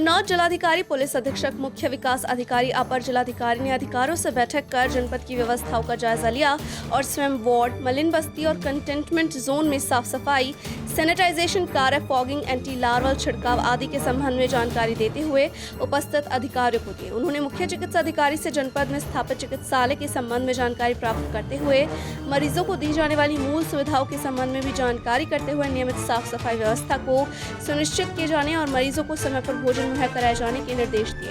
उन्नाव जिलाधिकारी, पुलिस अधीक्षक, मुख्य विकास अधिकारी, अपर जिलाधिकारी ने अधिकारियों से बैठक कर जनपद की व्यवस्थाओं का जायजा लिया और स्वयं वार्ड, मलिन बस्ती और कंटेनमेंट जोन में साफ सफाई, सैनिटाइजेशन कार्य, फॉगिंग, एंटी लार्वल छिड़काव आदि के संबंध में जानकारी देते हुए उपस्थित अधिकारियों को दी। उन्होंने मुख्य चिकित्सा अधिकारी से जनपद में स्थापित चिकित्सालय के संबंध में जानकारी प्राप्त करते हुए मरीजों को दी जाने वाली मूल सुविधाओं के संबंध में भी जानकारी करते हुए नियमित साफ सफाई व्यवस्था को सुनिश्चित किए जाने और मरीजों को समय पर भोजन मुहैया कराए जाने के निर्देश दिए।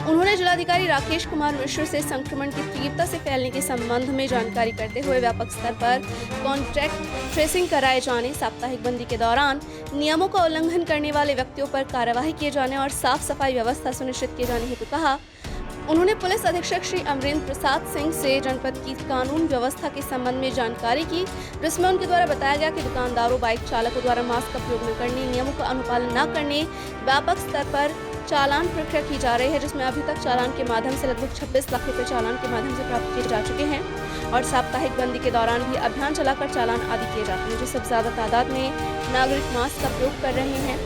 उन्होंने जिलाधिकारी राकेश कुमार मिश्र से संक्रमण की तीव्रता से फैलने के संबंध में जानकारी करते हुए व्यापक स्तर पर कॉन्टैक्ट ट्रेसिंग कराए जाने, साप्ताहिक बंदी के दौरान नियमों का उल्लंघन करने वाले व्यक्तियों पर कार्यवाही किए जाने और साफ सफाई व्यवस्था सुनिश्चित किए जाने हेतु कहा। उन्होंने पुलिस अधीक्षक श्री अमरेंद्र प्रसाद सिंह से जनपद की कानून व्यवस्था के संबंध में जानकारी की, जिसमें उनके द्वारा बताया गया कि दुकानदारों, बाइक चालकों द्वारा मास्क का प्रयोग न करने, नियमों का अनुपालन न करने, व्यापक स्तर पर चालान प्रक्रिया की जा रही है, जिसमें अभी तक चालान के माध्यम से लगभग 26 लाख रुपए चालान के माध्यम से प्राप्त किए जा चुके हैं और साप्ताहिक बंदी के दौरान भी अभियान चलाकर चालान आदि किए जाते हैं, जो सबसे ज्यादा तादाद में नागरिक मास्क का प्रयोग कर रहे हैं।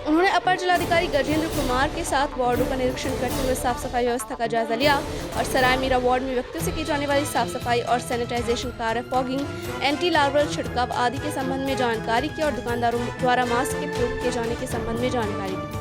उन्होंने अपर जिलाधिकारी गजेंद्र कुमार के साथ वार्डों का निरीक्षण करते हुए साफ सफाई व्यवस्था का जायजा लिया और सराय मीरा वार्ड में व्यक्तियों से की जाने वाली साफ सफाई और सैनिटाइजेशन कार्य, फॉगिंग, एंटी लार्वल छिड़काव आदि के संबंध में जानकारी की और दुकानदारों द्वारा मास्क के प्रयोग किए जाने के संबंध में जानकारी दी।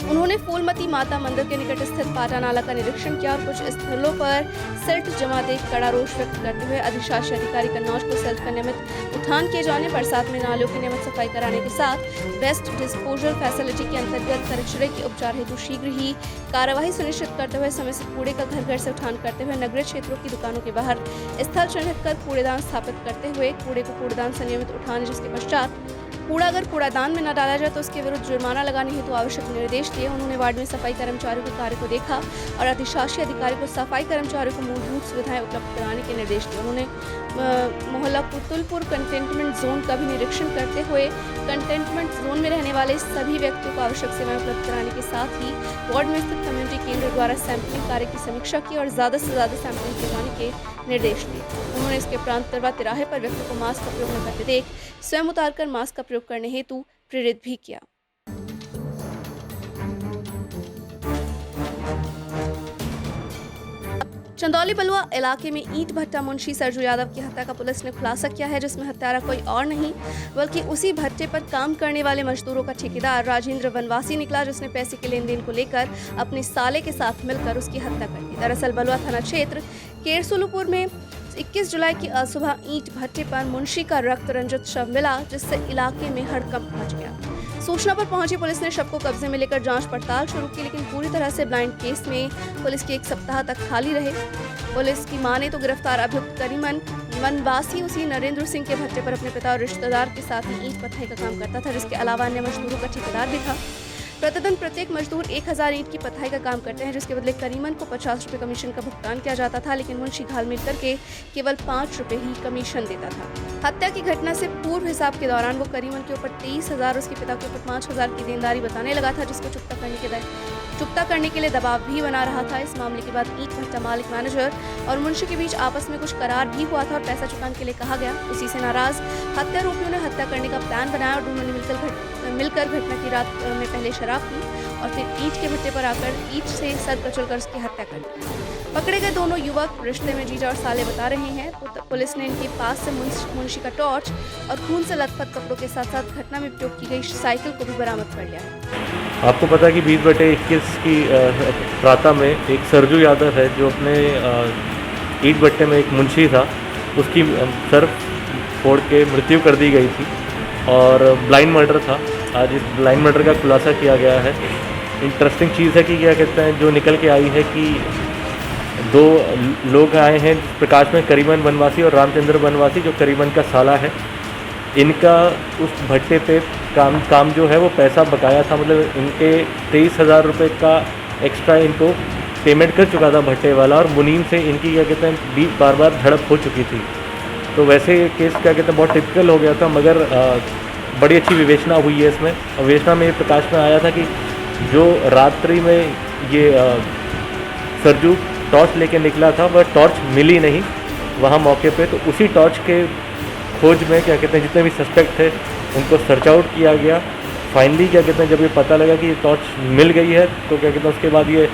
उन्होंने फूलमती माता मंदिर के निकट स्थित पाटा नाला का निरीक्षण किया और कुछ स्थलों पर सिल्ट जमा देख कड़ा रोष व्यक्त करते हुए अधिशासी अधिकारी कन्नौज को सिल्ट का नियमित उठान किए जाने, बरसात में नालियों की नियमित सफाई कराने के साथ वेस्ट डिस्पोजल फैसिलिटी के अंतर्गत कचरे के उपचार हेतु शीघ्र ही कार्यवाही सुनिश्चित करते हुए समय से कूड़े का घर घर से उठान करते हुए नगरीय क्षेत्रों की दुकानों के बाहर स्थल चिन्हित कर कूड़ेदान स्थापित करते हुए कूड़े को कूड़ेदान से नियमित उठाने, जिसके पश्चात कूड़ा अगर कूड़ादान में न डाला जाए तो उसके विरुद्ध जुर्माना लगाने हेतु आवश्यक निर्देश दिए। उन्होंने वार्ड में सफाई कर्मचारियों के कार्य को देखा और अधिशासी अधिकारी को सफाई कर्मचारियों को मूलभूत सुविधाएं उपलब्ध कराने के निर्देश दिए। उन्होंने मोहल्ला पुतुलपुर कंटेनमेंट जोन का भी निरीक्षण करते हुए कंटेनमेंट जोन में रहने वाले सभी व्यक्तियों को आवश्यक सेवाएं उपलब्ध कराने के साथ ही वार्ड में स्थित कम्युनिटी केंद्र द्वारा सैंपलिंग कार्य की समीक्षा की और ज्यादा से ज्यादा सैंपलिंग किए जाने के निर्देश दिए। उन्होंने इसके उपरांत तिराहे पर व्यक्तियों को मास्क का प्रयोग न करते देख स्वयं उतारकर मास्क का प्रयोग करने हेतु प्रेरित भी किया। चंदौली बलुआ इलाके में ईंट भट्टा मुंशी सरजू यादव की हत्या का पुलिस ने खुलासा किया है, जिसमें हत्यारा कोई और नहीं बल्कि उसी भट्टे पर काम करने वाले मजदूरों का ठेकेदार राजेंद्र वनवासी निकला, जिसने पैसे के लेन देन को लेकर अपने साले के साथ मिलकर उसकी हत्या कर दी। दरअसल बलुआ थाना क्षेत्र केरसुलपुर में 21 जुलाई की सुबह ईंट भट्टे पर मुंशी का रक्त रंजित शव मिला, जिससे इलाके में हड़कंप मच गया। सूचना पर पहुंची पुलिस ने शव को कब्जे में लेकर जांच पड़ताल शुरू की, लेकिन पूरी तरह से ब्लाइंड केस में पुलिस के 1 सप्ताह तक खाली रहे। पुलिस की माने तो गिरफ्तार अभियुक्त करीमन वनवासी उसी नरेंद्र सिंह के भट्टे पर अपने पिता और रिश्तेदार के साथ ही ईंट पत्थर का काम करता था, जिसके अलावा अन्य मजदूरों का ठेकेदार भी था। प्रतिदिन प्रत्येक मजदूर 1000 ईंट की पथाई का काम करते हैं, जिसके बदले करीमन को 50 रुपए कमीशन का भुगतान किया जाता था, लेकिन मुंशी घालमेल करके केवल 5 रुपए ही कमीशन देता था। हत्या की घटना से पूर्व हिसाब के दौरान वो करीमन के ऊपर 23,000, उसके पिता के ऊपर 5,000 की देनदारी बताने लगा था, जिसको चुकता करने के लिए दबाव भी बना रहा था। इस मामले के बाद ईंट भट्टा मालिक, मैनेजर और मुंशी के बीच आपस में कुछ करार भी हुआ था और पैसा चुकाने के लिए कहा गया। उसी से नाराज हत्यारोपियों ने हत्या करने का प्लान बनाया और दोनों ने मिलकर घटना की रात में पहले शराब पी और फिर ईंट के भट्टे पर आकर ईंट से सर कचलकर उसकी हत्या कर दी। पकड़े गए दोनों युवक रिश्ते में जीजा और साले बता रहे हैं। पुलिस ने इनके पास से मुंशी का टॉर्च और खून से लथपथ कपड़ों के साथ साथ घटना में उपयोग की गई साइकिल को भी बरामद कर लिया है। आपको पता है कि 20/21 की प्रातः में एक सरजू यादव है जो अपने ईंट भट्टे में एक मुंशी था, उसकी सर फोड़ के मृत्यु कर दी गई थी और ब्लाइंड मर्डर था। आज इस ब्लाइंड मर्डर का खुलासा किया गया है। इंटरेस्टिंग चीज़ है कि क्या कहते हैं, जो निकल के आई है कि 2 लोग आए हैं प्रकाश में, करीमन वनवासी और रामचंद्र वनवासी, जो करीमन का साला है। इनका उस भट्टे पे काम जो है वो पैसा बकाया था, मतलब इनके 23,000 रुपये का एक्स्ट्रा इनको पेमेंट कर चुका था भट्टे वाला और मुनीम से इनकी क्या कहते हैं बार झड़प हो चुकी थी। तो वैसे ये केस क्या कहते हैं बहुत टिपिकल हो गया था, मगर बड़ी अच्छी विवेचना हुई है इसमें। और विवेचना में ये प्रकाश में आया था कि जो रात्रि में ये सरजू टॉर्च लेके निकला था, वह टॉर्च मिली नहीं वहाँ मौके पे। तो उसी टॉर्च के खोज में क्या कहते हैं जितने भी सस्पेक्ट थे उनको सर्च आउट किया गया फाइनली क्या कहते हैं, जब ये पता लगा कि ये टॉर्च मिल गई है, तो क्या कहते हैं उसके बाद ये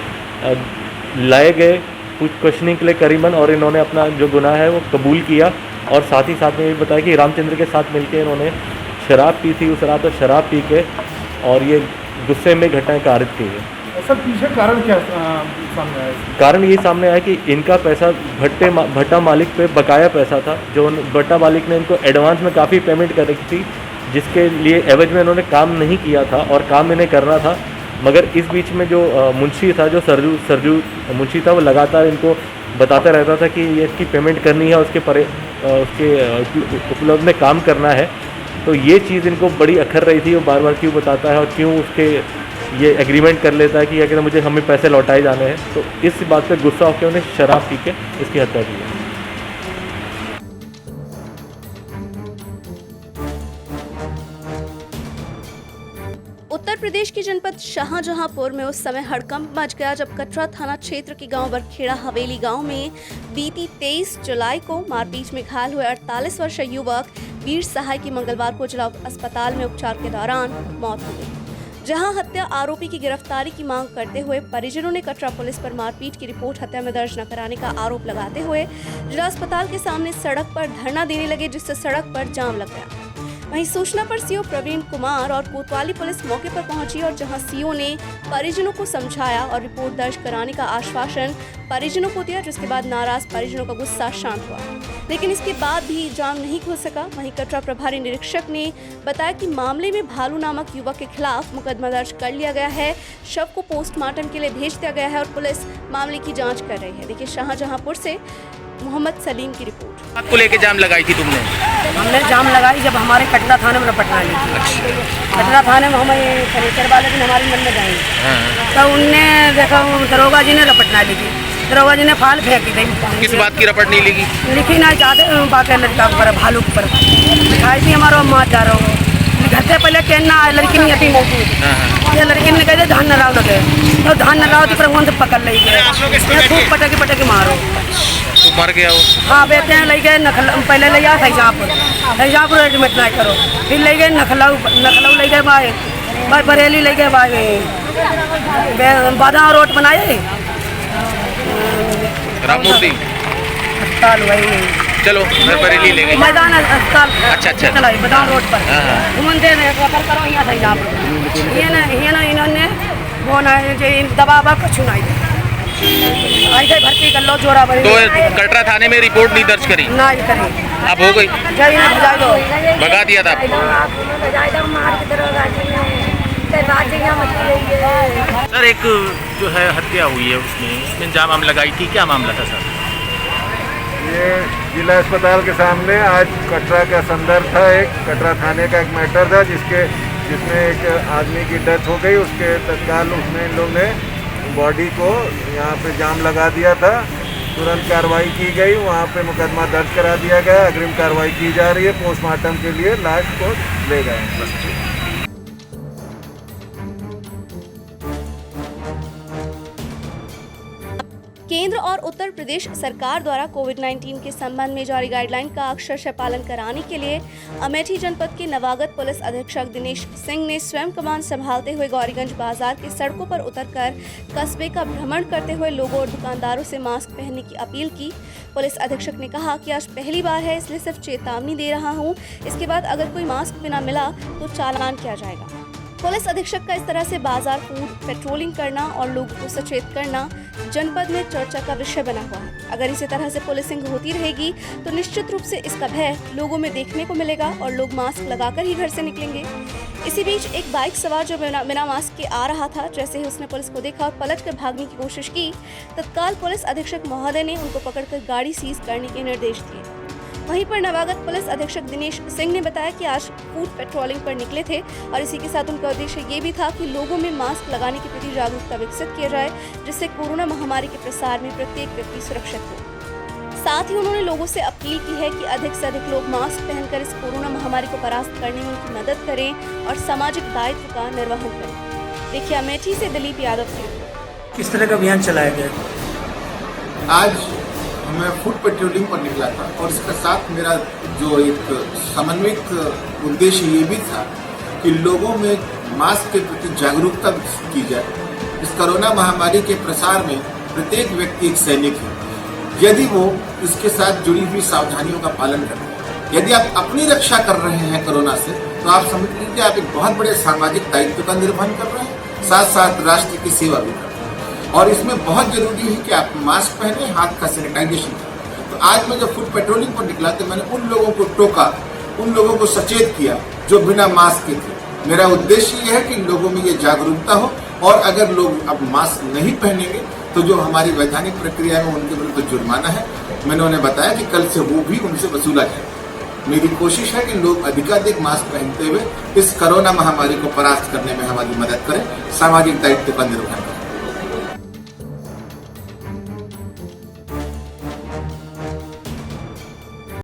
लाए गए कुछ क्वेश्चनिंग के लिए करीबन, और इन्होंने अपना जो गुनाह है वो कबूल किया। और साथ ही साथ में ये बताया कि रामचंद्र के साथ मिलकर इन्होंने शराब पी थी उस रात, और शराब पी के और ये गुस्से में घटनाएं कारित की है। सर पीछे कारण क्या सामने आया? कारण ये सामने आया कि इनका पैसा भट्टा मालिक पे बकाया पैसा था, जो भट्टा मालिक ने इनको एडवांस में काफ़ी पेमेंट कर रखी थी, जिसके लिए एवज में इन्होंने काम नहीं किया था और काम इन्हें करना था। मगर इस बीच में जो मुंशी था, जो सरजू मुंशी था, वो लगातार इनको बताता रहता था कि ये इसकी पेमेंट करनी है, उसके उपलब्ध में काम करना है। तो ये चीज़ इनको बड़ी अखर रही थी, वो बार बार क्यों बताता है और क्यों उसके ये एग्रीमेंट कर लेता है कि क्या कहते हैं मुझे हमें पैसे लौटाए जाने हैं। तो इस बात पे गुस्सा होकर उन्हें शराब पी के इसकी हत्या की है। उत्तर प्रदेश के जनपद शाहजहांपुर में उस समय हड़कंप मच गया जब कटरा थाना क्षेत्र के गांव बरखेड़ा हवेली गांव में बीती 23 जुलाई को मारपीट में घायल हुए 48 वर्षीय युवक वीर सहाय की मंगलवार को जिला अस्पताल में उपचार के दौरान मौत हो गई, जहां हत्या आरोपी की गिरफ्तारी की मांग करते हुए परिजनों ने कटरा पुलिस पर मारपीट की रिपोर्ट हत्या में दर्ज न कराने का आरोप लगाते हुए जिला अस्पताल के सामने सड़क पर धरना देने लगे, जिससे सड़क पर जाम लग गया। वहीं सूचना पर सीओ प्रवीण कुमार और कोतवाली पुलिस मौके पर पहुंची और जहां सीओ ने परिजनों को समझाया और रिपोर्ट दर्ज कराने का आश्वासन परिजनों को दिया, जिसके बाद नाराज परिजनों का गुस्सा शांत हुआ, लेकिन इसके बाद भी जाम नहीं खुल सका। वहीं कटरा प्रभारी निरीक्षक ने बताया कि मामले में भालू नामक युवक के खिलाफ मुकदमा दर्ज कर लिया गया है, शव को पोस्टमार्टम के लिए भेज दिया गया है और पुलिस मामले की जाँच कर रही है। देखिए शाहजहांपुर से मोहम्मद सलीम की रिपोर्ट। बात को लेके जाम लगाई थी तुमने? हमने जाम लगाई जब हमारे कटरा थाने में रपटना ली थी। कटरा थाने में हमें फर्नीचर वाले दिन हमारे मन में जाएंगे, तो उनने देखा दरोगा जी ने रपटना ली थी, दरोगा जी ने फाल फेंकी थी। किस बात की रपट नहीं लिखी? लिखी ना चाहते बाकी लड़का पर भालू पर दिखाई थी हमारा माँ जा रहा हो घर से पहले ट्रेन ना लड़की नहीं आती मौजूद, ये लड़की ने कहते धान न राव लगे, तो धान न राव फिर वहाँ से पकड़ ली गए, खूब पटकी पटकी मारो तो मर गया वो। हाँ बेटे हैं ले गए पहले ले गया फैजापुर एडमिट नहीं करो, फिर ले गए नखलऊ ले गए भाई बरेली ले गए भाई बादाम रोड बनाए राममूर्ति अस्पताल वही चलो घर बरेली ले गए मैदान अस्पताल। अच्छा चला बादाम रोड पर घूमते करो यहाँ फैजापुर ये ना इन्होंने वो ना दवा कुछ नहीं ऐसे भर्ती कर लो जोरा भरी। तो कटरा थाने में रिपोर्ट नहीं दर्ज करी? नहीं करी। अब हो गई? भगा दिया था? सर एक जो है हत्या हुई है उसमें जाम हम लगाई थी, क्या मामला था सर? ये जिला अस्पताल के सामने आज कटरा का संदर्भ था, एक कटरा थाने का एक मैटर था जिसमें एक आदमी की डेथ हो गई। उसके तत्काल उसमें इन लोग ने बॉडी को यहाँ पे जाम लगा दिया था, तुरंत कार्रवाई की गई, वहाँ पे मुकदमा दर्ज करा दिया गया, अग्रिम कार्रवाई की जा रही है, पोस्टमार्टम के लिए लाश को ले गए। केंद्र और उत्तर प्रदेश सरकार द्वारा कोविड-19 के संबंध में जारी गाइडलाइन का अक्षरशः पालन कराने के लिए अमेठी जनपद के नवागत पुलिस अधीक्षक दिनेश सिंह ने स्वयं कमान संभालते हुए गौरीगंज बाजार की सड़कों पर उतरकर कस्बे का भ्रमण करते हुए लोगों और दुकानदारों से मास्क पहनने की अपील की। पुलिस अधीक्षक ने कहा कि आज पहली बार है, इसलिए सिर्फ चेतावनी दे रहा हूँ, इसके बाद अगर कोई मास्क बिना मिला तो चालान किया जाएगा। पुलिस अधीक्षक का इस तरह से बाजार फूड पेट्रोलिंग करना और लोगों को सचेत करना जनपद में चर्चा का विषय बना हुआ है। अगर इसी तरह से पुलिसिंग होती रहेगी तो निश्चित रूप से इसका भय लोगों में देखने को मिलेगा और लोग मास्क लगाकर ही घर से निकलेंगे। इसी बीच एक बाइक सवार जो बिना मास्क के आ रहा था, जैसे ही उसने पुलिस को देखा और पलट कर भागने की कोशिश की, तत्काल पुलिस अधीक्षक महोदय ने उनको पकड़कर गाड़ी सीज करने के निर्देश दिए। वहीं पर नवागत पुलिस अधीक्षक दिनेश सिंह ने बताया कि आज फूड पेट्रोलिंग पर निकले थे और इसी के साथ उनका उद्देश्य ये भी था कि लोगों में मास्क लगाने के प्रति जागरूकता विकसित किया जाए, जिससे कोरोना महामारी के प्रसार में प्रत्येक व्यक्ति सुरक्षित हो। साथ ही उन्होंने लोगों से अपील की है कि अधिक से अधिक लोग मास्क पहनकर इस कोरोना महामारी को परास्त करने में उनकी मदद करें और सामाजिक दायित्व का निर्वहन करें। देखिए अमेठी से दिलीप यादव की रिपोर्ट। किस तरह का अभियान चलाया गया? आज मैं फूड पेट्रोलिंग पर निकला था और इसके साथ मेरा जो एक समन्वित उद्देश्य ये भी था कि लोगों में मास्क के प्रति जागरूकता की जाए। इस कोरोना महामारी के प्रसार में प्रत्येक व्यक्ति एक सैनिक है। यदि वो इसके साथ जुड़ी हुई सावधानियों का पालन करें, यदि आप अपनी रक्षा कर रहे हैं कोरोना से, तो आप समझ लीजिए आप एक बहुत बड़े सामाजिक दायित्व का निर्वहन कर रहे हैं, साथ साथ राष्ट्र की सेवा भी कर रहे हैं। और इसमें बहुत जरूरी है कि आप मास्क पहने, हाथ का सैनिटाइजेशन करें। तो आज मैं जब फुट पेट्रोलिंग पर निकला तो मैंने उन लोगों को टोका, उन लोगों को सचेत किया जो बिना मास्क के थे। मेरा उद्देश्य यह है कि लोगों में ये जागरूकता हो, और अगर लोग अब मास्क नहीं पहनेंगे तो जो हमारी वैधानिक प्रक्रिया में उनके विरुद्ध जुर्माना है, मैंने उन्हें बताया कि कल से वो भी उनसे वसूला जाए। मेरी कोशिश है कि लोग अधिकाधिक मास्क पहनते हुए इस कोरोना महामारी को परास्त करने में हमारी मदद करें, सामाजिक दायित्व का निर्वहन करें।